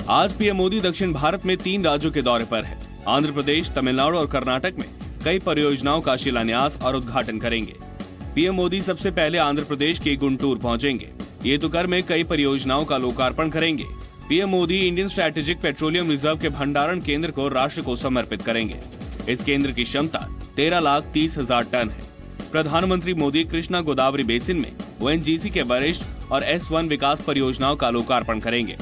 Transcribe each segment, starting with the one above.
आज पीएम मोदी दक्षिण भारत में 3 राज्यों के दौरे पर है। आंध्र प्रदेश, तमिलनाडु और कर्नाटक में कई परियोजनाओं का शिलान्यास और उद्घाटन करेंगे। पीएम मोदी सबसे पहले आंध्र प्रदेश के गुंटूर पहुंचेंगे। येतुकर में कई परियोजनाओं का लोकार्पण करेंगे। PM Modi Indian strategic petroleum reserve के भंडारण केंद्र को राष्ट्र को समर्पित करेंगे। इस केंद्र की क्षमता 13,30,000 टन है। प्रधानमंत्री मोदी कृष्णा गोदावरी बेसिन में ओएनजीसी के वरिष्ठ और S1 विकास परियोजनाओं का लोकार्पण करेंगे।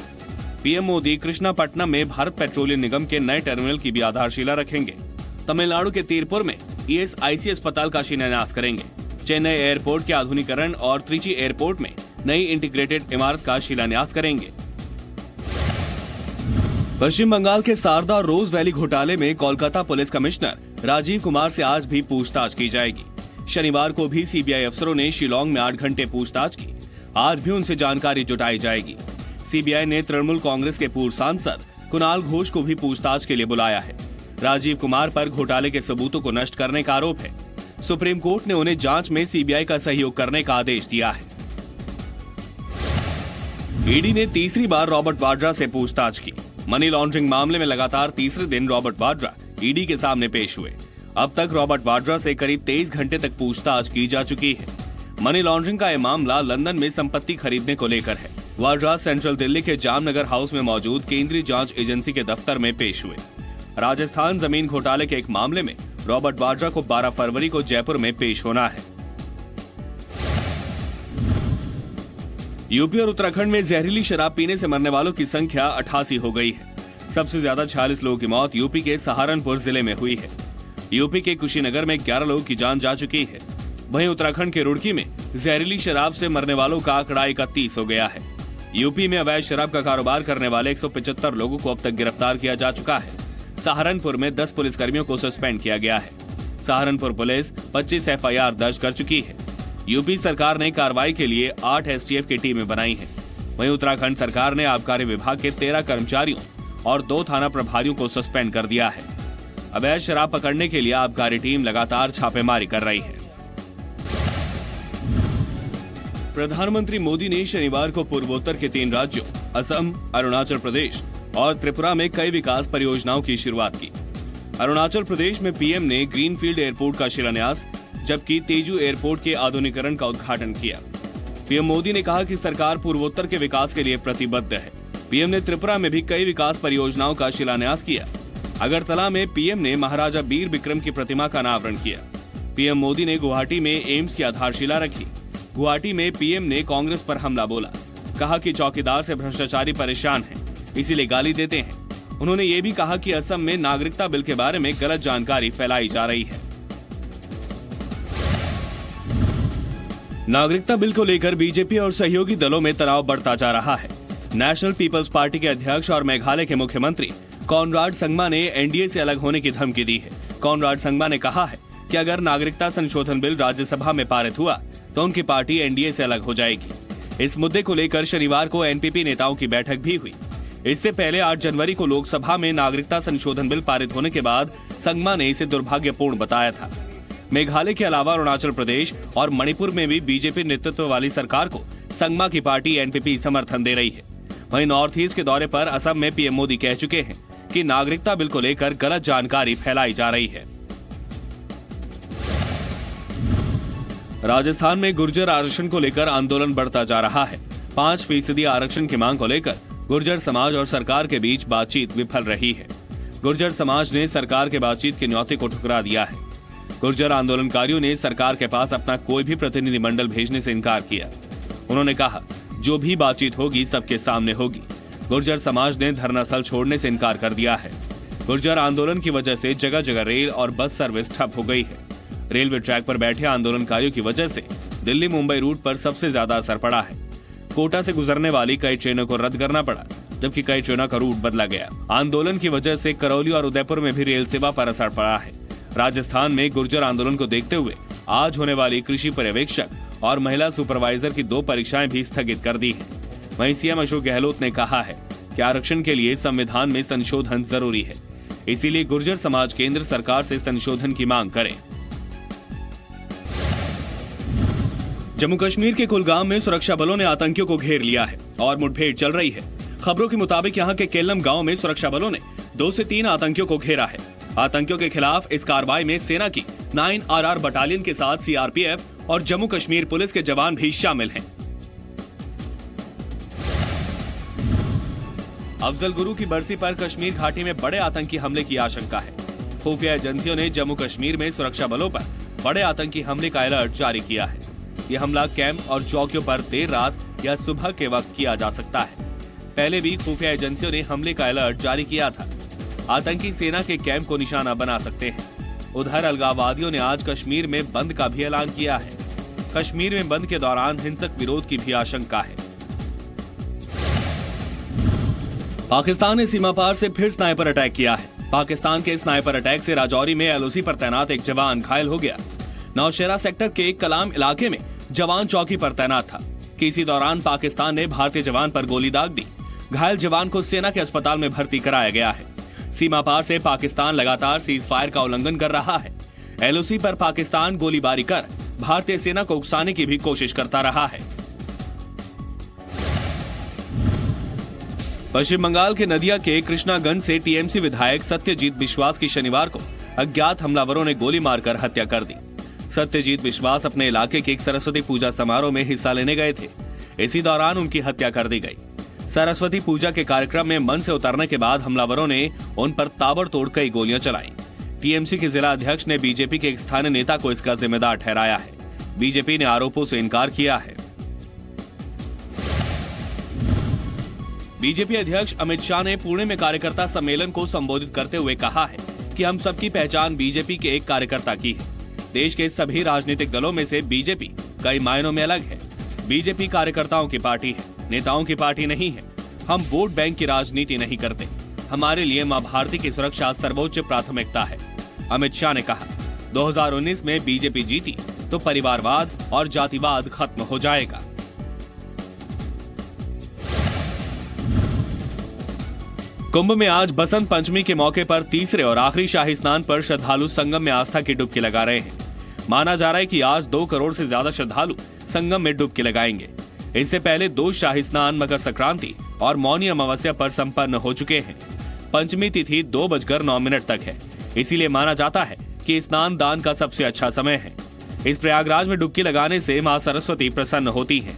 पीएम मोदी कृष्णापट्टनम में भारत पेट्रोलियम निगम के नए टर्मिनल की भी आधारशिला रखेंगे। तमिलनाडु के तिरुपुर में ESIC अस्पताल का शिलान्यास करेंगे। चेन्नई एयरपोर्ट के आधुनिकीकरण और त्रिची एयरपोर्ट में नई इंटीग्रेटेड इमारत का शिलान्यास करेंगे। पश्चिम बंगाल के शारदा रोज वैली घोटाले में कोलकाता पुलिस कमिश्नर राजीव कुमार से आज भी पूछताछ की जाएगी। शनिवार को भी सीबीआई अफसरों ने शिलांग में 8 घंटे पूछताछ की। आज भी उनसे जानकारी जुटाई जाएगी। सीबीआई ने तृणमूल कांग्रेस के पूर्व सांसद कुणाल घोष को भी पूछताछ के लिए बुलाया है। राजीव कुमार पर घोटाले के सबूतों को नष्ट करने का आरोप है। सुप्रीम कोर्ट ने उन्हें जांच में सीबीआई का सहयोग करने का आदेश दिया है। ईडी ने तीसरी बार रॉबर्ट वाड्रा से पूछताछ की। मनी लॉन्ड्रिंग मामले में लगातार तीसरे दिन रॉबर्ट वाड्रा ईडी के सामने पेश हुए। अब तक रॉबर्ट वाड्रा से करीब 23 घंटे तक पूछताछ की जा चुकी है। मनी लॉन्ड्रिंग का यह मामला लंदन में संपत्ति खरीदने को लेकर है। वाड्रा सेंट्रल दिल्ली के जामनगर हाउस में मौजूद केंद्रीय जांच एजेंसी के दफ्तर में पेश हुए। राजस्थान जमीन घोटाले के एक मामले में रॉबर्ट वाड्रा को 12 फरवरी को जयपुर में पेश होना है। यूपी और उत्तराखंड में जहरीली शराब पीने से मरने वालों की संख्या 88 हो गई है। सबसे ज्यादा 46 लोगों की मौत यूपी के सहारनपुर जिले में हुई है। यूपी के कुशीनगर में 11 लोगों की जान जा चुकी है। वहीं उत्तराखंड के रुड़की में जहरीली शराब से मरने वालों का आंकड़ा 31 हो गया है। यूपी में अवैध शराब का कारोबार करने वाले 175 लोगों को अब तक गिरफ्तार किया जा चुका है। सहारनपुर में 10 पुलिसकर्मियों को सस्पेंड किया गया है। सहारनपुर पुलिस 25 FIR दर्ज कर चुकी है। यूपी सरकार ने कार्रवाई के लिए 8 STF की टीमें बनाई हैं। वहीं उत्तराखंड सरकार ने आबकारी विभाग के 13 कर्मचारियों और 2 थाना प्रभारियों को सस्पेंड कर दिया है। अवैध शराब पकड़ने के लिए आबकारी टीम लगातार छापेमारी कर रही है। प्रधानमंत्री मोदी ने शनिवार को पूर्वोत्तर के 3 राज्यों असम, अरुणाचल प्रदेश और त्रिपुरा में कई विकास परियोजनाओं की शुरुआत की। अरुणाचल प्रदेश में पीएम ने ग्रीनफील्ड एयरपोर्ट का शिलान्यास, जबकि तेजू एयरपोर्ट के आधुनिकीकरण का उद्घाटन किया। पीएम मोदी ने कहा कि सरकार पूर्वोत्तर के विकास के लिए प्रतिबद्ध है। पीएम ने त्रिपुरा में भी कई विकास परियोजनाओं का शिलान्यास किया। अगरतला में पीएम ने महाराजा बीर बिक्रम की प्रतिमा का अनावरण किया। पीएम मोदी ने गुवाहाटी में एम्स की आधारशिला रखी। गुवाहाटी में पीएम ने कांग्रेस पर हमला बोला। कहा कि चौकीदार से भ्रष्टाचारी परेशान हैं, इसीलिए गाली देते हैं। उन्होंने ये भी कहा कि असम में नागरिकता बिल के बारे में गलत जानकारी फैलाई जा रही है। नागरिकता बिल को लेकर बीजेपी और सहयोगी दलों में तनाव बढ़ता जा रहा है। नेशनल पीपल्स पार्टी के अध्यक्ष और मेघालय के मुख्यमंत्री कॉनराड संगमा ने एनडीए से अलग होने की धमकी दी है। कॉनराड संगमा ने कहा है कि अगर नागरिकता संशोधन बिल राज्यसभा में पारित हुआ तो उनकी पार्टी एनडीए से अलग हो जाएगी। इस मुद्दे को लेकर शनिवार को एनपीपी नेताओं की बैठक भी हुई। इससे पहले 8 जनवरी को लोकसभा में नागरिकता संशोधन बिल पारित होने के बाद संगमा ने इसे दुर्भाग्यपूर्ण बताया था। मेघालय के अलावा अरुणाचल प्रदेश और मणिपुर में भी बीजेपी नेतृत्व वाली सरकार को संगमा की पार्टी एनपीपी समर्थन दे रही है। वहीं नॉर्थ ईस्ट के दौरे पर असम में पीएम मोदी कह चुके हैं कि नागरिकता बिल को लेकर गलत जानकारी फैलाई जा रही है। राजस्थान में गुर्जर आरक्षण को लेकर आंदोलन बढ़ता जा रहा है। 5% आरक्षण की मांग को लेकर गुर्जर समाज और सरकार के बीच बातचीत विफल रही है। गुर्जर समाज ने सरकार के बातचीत के न्योते को ठुकरा दिया है। गुर्जर आंदोलनकारियों ने सरकार के पास अपना कोई भी प्रतिनिधिमंडल भेजने से इनकार किया। उन्होंने कहा, जो भी बातचीत होगी सबके सामने होगी। गुर्जर समाज ने धरना स्थल छोड़ने से इनकार कर दिया है। गुर्जर आंदोलन की वजह से जगह जगह रेल और बस सर्विस ठप हो गई है। रेलवे ट्रैक पर बैठे आंदोलनकारियों की वजह से दिल्ली मुंबई रूट पर सबसे ज्यादा असर पड़ा है। कोटा से गुजरने वाली कई ट्रेनों को रद्द करना पड़ा, जबकि कई ट्रेनों का रूट बदला गया। आंदोलन की वजह से करौली और उदयपुर में भी रेल सेवा पर असर पड़ा है। राजस्थान में गुर्जर आंदोलन को देखते हुए आज होने वाली कृषि पर्यवेक्षक और महिला सुपरवाइजर की 2 परीक्षाएं भी स्थगित कर दी हैं। वहीं सीएम अशोक गहलोत ने कहा है कि आरक्षण के लिए संविधान में संशोधन जरूरी है, इसीलिए गुर्जर समाज केंद्र सरकार से संशोधन की मांग करे। जम्मू कश्मीर के कुलगाम में सुरक्षा बलों ने आतंकियों को घेर लिया है और मुठभेड़ चल रही है। खबरों के मुताबिक यहां के केलम गांव में सुरक्षा बलों ने 2 से 3 आतंकियों को घेरा है। आतंकियों के खिलाफ इस कार्रवाई में सेना की 9RR बटालियन के साथ CRPF और जम्मू कश्मीर पुलिस के जवान भी शामिल हैं। अफजल गुरु की बरसी पर कश्मीर घाटी में बड़े आतंकी हमले की आशंका है। खुफिया एजेंसियों ने जम्मू कश्मीर में सुरक्षा बलों पर बड़े आतंकी हमले का अलर्ट जारी किया है। यह हमला कैंप और चौकियों पर देर रात या सुबह के वक्त किया जा सकता है। पहले भी खुफिया एजेंसियों ने हमले का अलर्ट जारी किया था। आतंकी सेना के कैंप को निशाना बना सकते हैं। उधर अलगाववादियों ने आज कश्मीर में बंद का भी ऐलान किया है। कश्मीर में बंद के दौरान हिंसक विरोध की भी आशंका है। पाकिस्तान ने सीमा पार से फिर स्नाइपर अटैक किया है। पाकिस्तान के स्नाइपर अटैक से राजौरी में LOC पर तैनात एक जवान घायल हो गया। नौशेरा सेक्टर के कलाम इलाके में जवान चौकी पर तैनात था कि इसी दौरान पाकिस्तान ने भारतीय जवान पर गोली दाग दी। घायल जवान को सेना के अस्पताल में भर्ती कराया गया है। सीमा पार से पाकिस्तान लगातार सीज फायर का उल्लंघन कर रहा है। LOC पर पाकिस्तान गोलीबारी कर भारतीय सेना को उकसाने की भी कोशिश करता रहा है। पश्चिम बंगाल के नदिया के कृष्णागंज से TMC विधायक सत्यजीत विश्वास की शनिवार को अज्ञात हमलावरों ने गोली मारकर हत्या कर दी। सत्यजीत विश्वास अपने इलाके के एक सरस्वती पूजा समारोह में हिस्सा लेने गए थे। इसी दौरान उनकी हत्या कर दी गई। सरस्वती पूजा के कार्यक्रम में मंच से उतरने के बाद हमलावरों ने उन पर ताबड़तोड़ कई गोलियां चलाई। TMC के जिला अध्यक्ष ने बीजेपी के एक स्थानीय नेता को इसका जिम्मेदार ठहराया है। बीजेपी ने आरोपों से इनकार किया है। बीजेपी अध्यक्ष अमित शाह ने पुणे में कार्यकर्ता सम्मेलन को संबोधित करते हुए कहा है कि हम सबकी पहचान बीजेपी के एक कार्यकर्ता की है। देश के सभी राजनीतिक दलों में से बीजेपी कई मायनों में अलग है। बीजेपी कार्यकर्ताओं की पार्टी है, नेताओं की पार्टी नहीं है। हम वोट बैंक की राजनीति नहीं करते। हमारे लिए मां भारती की सुरक्षा सर्वोच्च प्राथमिकता है। अमित शाह ने कहा 2019 में बीजेपी जीती तो परिवारवाद और जातिवाद खत्म हो जाएगा। कुंभ में आज बसंत पंचमी के मौके पर तीसरे और आखिरी शाही स्नान पर श्रद्धालु संगम में आस्था की डुबकी लगा रहे हैं। माना जा रहा है कि आज 2 करोड़ से ज्यादा श्रद्धालु संगम में डुबकी लगाएंगे। इससे पहले 2 शाही स्नान मकर संक्रांति और मौनी अमावस्या पर संपन्न हो चुके हैं। पंचमी तिथि 2:09 तक है। इसीलिए माना जाता है कि स्नान दान का सबसे अच्छा समय है। इस प्रयागराज में डुबकी लगाने से मां सरस्वती प्रसन्न होती हैं।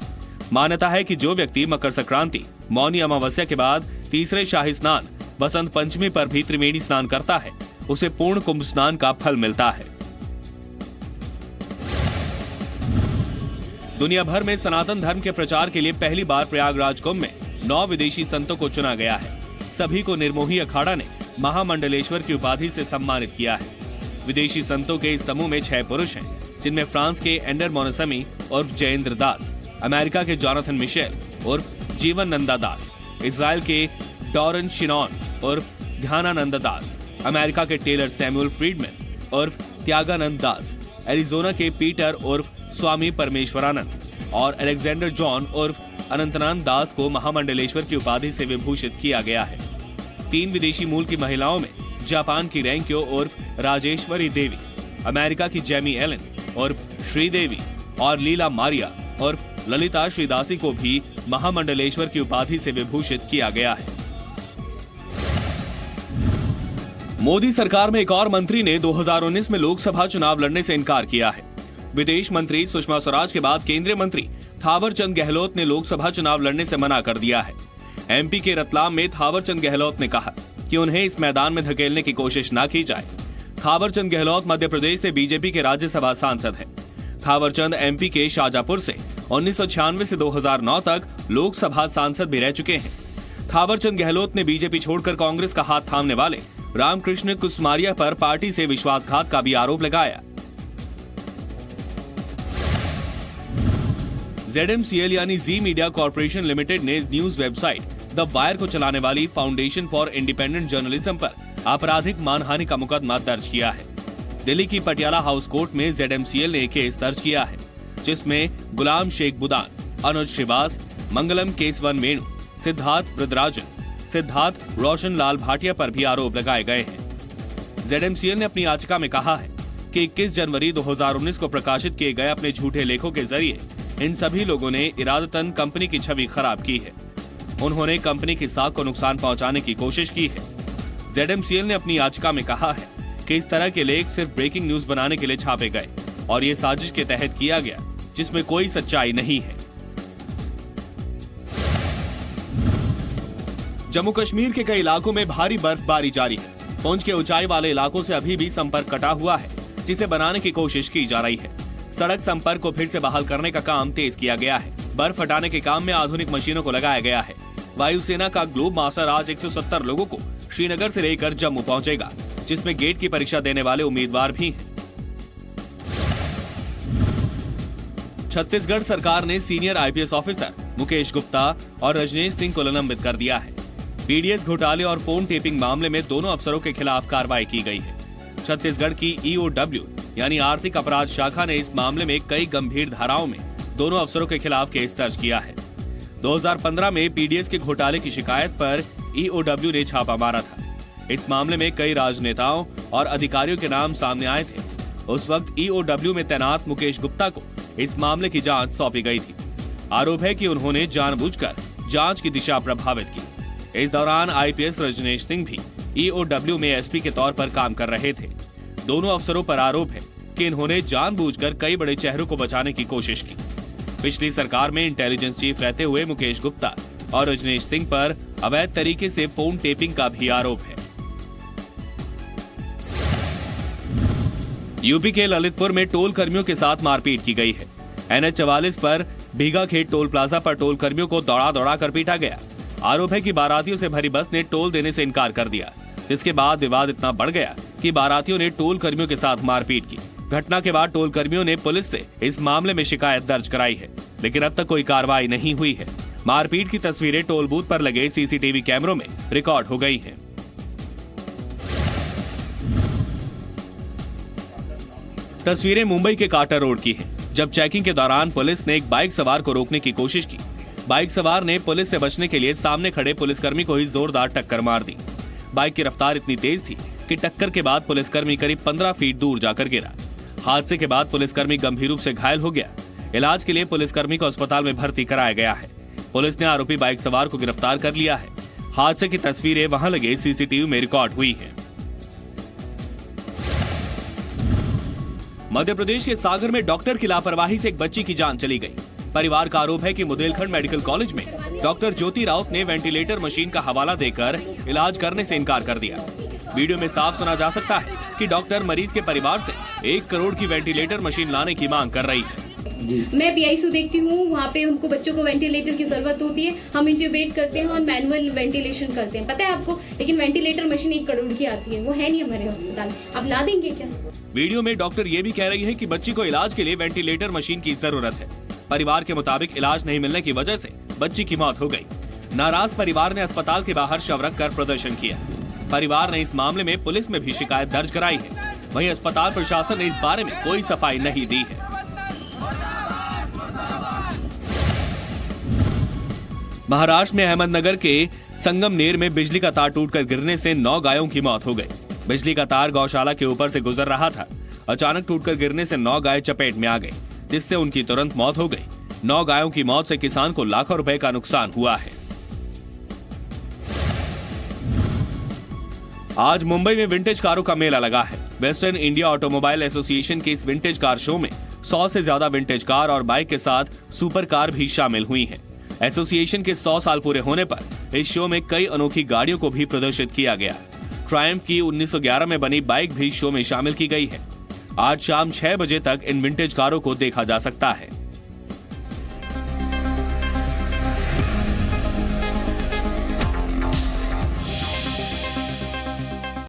मान्यता है कि जो व्यक्ति मकर संक्रांति, मौनी अमावस्या के बाद तीसरे शाही स्नान बसंत पंचमी पर भी त्रिवेणी स्नान करता है, उसे पूर्ण कुंभ स्नान का फल मिलता है। दुनिया भर में सनातन धर्म के प्रचार के लिए पहली बार प्रयागराज कुंभ में 9 विदेशी संतों को चुना गया है। सभी को निर्मोही अखाड़ा ने महामंडलेश्वर की उपाधि से सम्मानित किया है। विदेशी संतों के इस समूह में 6 पुरुष हैं, जिनमें फ्रांस के एंडर मोनसमी उर्फ जयेंद्र दास, अमेरिका के जॉनथन मिशेल उर्फ जीवन नंदा दास, इजराइल के डॉरन शिनॉन उर्फ ध्यानानंद दास, अमेरिका के टेलर सैमुअल फ्रीडमैन उर्फ त्यागानंद दास, एरिजोना के पीटर उर्फ स्वामी परमेश्वरानंद और अलेक्जेंडर जॉन उर्फ अनंतनाथ दास को महामंडलेश्वर की उपाधि से विभूषित किया गया है। 3 विदेशी मूल की महिलाओं में जापान की रैंक्यो उर्फ राजेश्वरी देवी, अमेरिका की जेमी एलन उर्फ श्रीदेवी और लीला मारिया उर्फ ललिता श्रीदासी को भी महामंडलेश्वर की उपाधि से विभूषित किया गया है। मोदी सरकार में एक और मंत्री ने 2019 में लोकसभा चुनाव लड़ने से इनकार किया है। विदेश मंत्री सुषमा स्वराज के बाद केंद्रीय मंत्री थावरचंद गहलोत ने लोकसभा चुनाव लड़ने से मना कर दिया है। MP के रतलाम में थावरचंद गहलोत ने कहा कि उन्हें इस मैदान में धकेलने की कोशिश न की जाए। थावरचंद गहलोत मध्य प्रदेश से बीजेपी के राज्यसभा सांसद हैं। थावरचंद MP के शाजापुर से 1996 से 2009 तक लोकसभा सांसद भी रह चुके हैं। थावरचंद गहलोत ने बीजेपी छोड़कर कांग्रेस का हाथ थामने वाले रामकृष्ण कुसमारिया पर पार्टी से विश्वासघात का भी आरोप लगाया। ZMCL यानी जी मीडिया कॉर्पोरेशन लिमिटेड ने न्यूज वेबसाइट द वायर को चलाने वाली फाउंडेशन फॉर इंडिपेंडेंट जर्नलिज्म पर आपराधिक मानहानि का मुकदमा दर्ज किया है। दिल्ली की पटियाला हाउस कोर्ट में ZMCL ने केस दर्ज किया है, जिसमें गुलाम शेख बुदान, अनुज श्रीवास, मंगलम केसवन वेणु, सिद्धार्थ वृद्राजन, सिद्धार्थ रोशन लाल भाटिया पर भी आरोप लगाए गए हैं। ZMCL ने अपनी याचिका में कहा है कि 21 जनवरी 2019 को प्रकाशित किए गए अपने झूठे लेखों के जरिए इन सभी लोगों ने इरादतन कंपनी की छवि खराब की है। उन्होंने कंपनी की साख को नुकसान पहुंचाने की कोशिश की है। ZMCL ने अपनी याचिका में कहा है कि इस तरह के लेख सिर्फ ब्रेकिंग न्यूज बनाने के लिए छापे गए और ये साजिश के तहत किया गया, जिसमें कोई सच्चाई नहीं है। जम्मू कश्मीर के कई इलाकों में भारी बर्फबारी जारी है। पुंछ के ऊंचाई वाले इलाकों से अभी भी संपर्क कटा हुआ है, जिसे बनाने की कोशिश की जा रही है। सड़क संपर्क को फिर से बहाल करने का काम तेज किया गया है। बर्फ हटाने के काम में आधुनिक मशीनों को लगाया गया है। वायुसेना का ग्लोब मास्टर आज 170 लोगों को श्रीनगर से लेकर जम्मू पहुंचेगा, जिसमें गेट की परीक्षा देने वाले उम्मीदवार भी हैं। छत्तीसगढ़ सरकार ने senior IPS officer Mukesh Gupta और रजनेश सिंह को निलंबित कर दिया है। PDS घोटाले और फोन टेपिंग मामले में दोनों अफसरों के खिलाफ कार्रवाई की गई है। छत्तीसगढ़ की EOW यानी आर्थिक अपराध शाखा ने इस मामले में कई गंभीर धाराओं में दोनों अफसरों के खिलाफ केस दर्ज किया है। 2015 में PDS के घोटाले की शिकायत पर EOW ने छापा मारा था। इस मामले में कई राजनेताओं और अधिकारियों के नाम सामने आए थे। उस वक्त EOW में तैनात मुकेश गुप्ता को इस मामले की जांच सौंपी गई थी। आरोप है कि उन्होंने जानबूझकर जांच की दिशा प्रभावित की। इस दौरान IPS रजनेश सिंह भी EOW में SP के तौर पर काम कर रहे थे। दोनों अफसरों पर आरोप है कि इन्होंने जानबूझकर कई बड़े चेहरों को बचाने की कोशिश की। पिछली सरकार में इंटेलिजेंस चीफ रहते हुए मुकेश गुप्ता और रजनेश सिंह पर अवैध तरीके से फोन टेपिंग का भी आरोप है। यूपी के ललितपुर में टोल कर्मियों के साथ मारपीट की गई है। NH 44 पर भीगाखेत टोल प्लाजा पर टोल कर्मियों को दौड़ा कर पीटा गया। आरोप है कि बारातियों से भरी बस ने टोल देने से इनकार कर दिया, जिसके बाद विवाद इतना बढ़ गया कि बारातियों ने टोल कर्मियों के साथ मारपीट की। घटना के बाद टोल कर्मियों ने पुलिस से इस मामले में शिकायत दर्ज कराई है, लेकिन अब तक कोई कार्रवाई नहीं हुई है। मारपीट की तस्वीरें टोल बूथ पर लगे CCTV कैमरों में रिकॉर्ड हो गई हैं। तस्वीरें मुंबई के काटर रोड की हैं, जब चेकिंग के दौरान पुलिस ने एक बाइक सवार को रोकने की कोशिश की। बाइक सवार ने पुलिस से बचने के लिए सामने खड़े पुलिसकर्मी को ही जोरदार टक्कर मार दी। बाइक की रफ्तार इतनी तेज थी कि टक्कर के बाद पुलिसकर्मी करीब 15 फीट दूर जाकर गिरा। हादसे के बाद पुलिसकर्मी गंभीर रूप से घायल हो गया। इलाज के लिए पुलिसकर्मी को अस्पताल में भर्ती कराया गया है। पुलिस ने आरोपी बाइक सवार को गिरफ्तार कर लिया है। हादसे की तस्वीरें वहां लगे CCTV में रिकॉर्ड हुई हैं। मध्य प्रदेश के सागर में डॉक्टर की लापरवाही से एक बच्ची की जान चली गई। परिवार का आरोप है कि मुदेलखंड मेडिकल कॉलेज में डॉक्टर ज्योति राउत ने वेंटिलेटर मशीन का हवाला देकर इलाज करने से इनकार कर दिया। वीडियो में साफ सुना जा सकता है कि डॉक्टर मरीज के परिवार से 1 करोड़ की वेंटिलेटर मशीन लाने की मांग कर रही है। मैं PICU देखती हूँ, वहाँ पे उनको बच्चों को वेंटिलेटर की जरूरत होती है। हम इंट्यूबेट करते हैं और मैनुअल वेंटिलेशन करते हैं, पता है आपको। लेकिन वेंटिलेटर मशीन 1 करोड़ की आती है, वो है नहीं हमारे अस्पताल। आप ला देंगे क्या? वीडियो में डॉक्टर ये भी कह रही है कि बच्ची को इलाज के लिए वेंटिलेटर मशीन की जरूरत है। परिवार के मुताबिक इलाज नहीं मिलने की वजह से बच्ची की मौत हो गई। नाराज परिवार ने अस्पताल के बाहर शव रखकर प्रदर्शन किया। परिवार ने इस मामले में पुलिस में भी शिकायत दर्ज कराई है। वहीं अस्पताल प्रशासन ने इस बारे में कोई सफाई नहीं दी है। महाराष्ट्र में अहमदनगर के संगमनेर में बिजली का तार टूटकर गिरने से 9 गायों की मौत हो गई। बिजली का तार गौशाला के ऊपर से गुजर रहा था। अचानक टूटकर गिरने से 9 गाय चपेट में आ गई, जिससे उनकी तुरंत मौत हो गई। 9 गायों की मौत से किसान को लाखों रुपए का नुकसान हुआ है। आज मुंबई में विंटेज कारों का मेला लगा है। वेस्टर्न इंडिया ऑटोमोबाइल एसोसिएशन के इस विंटेज कार शो में 100 से ज्यादा विंटेज कार और बाइक के साथ सुपर कार भी शामिल हुई हैं। एसोसिएशन के 100 साल पूरे होने पर इस शो में कई अनोखी गाड़ियों को भी प्रदर्शित किया गया। ट्रायम्फ की 1911 में बनी बाइक भी शो में शामिल की गई है। आज शाम 6 बजे तक इन विंटेज कारों को देखा जा सकता है।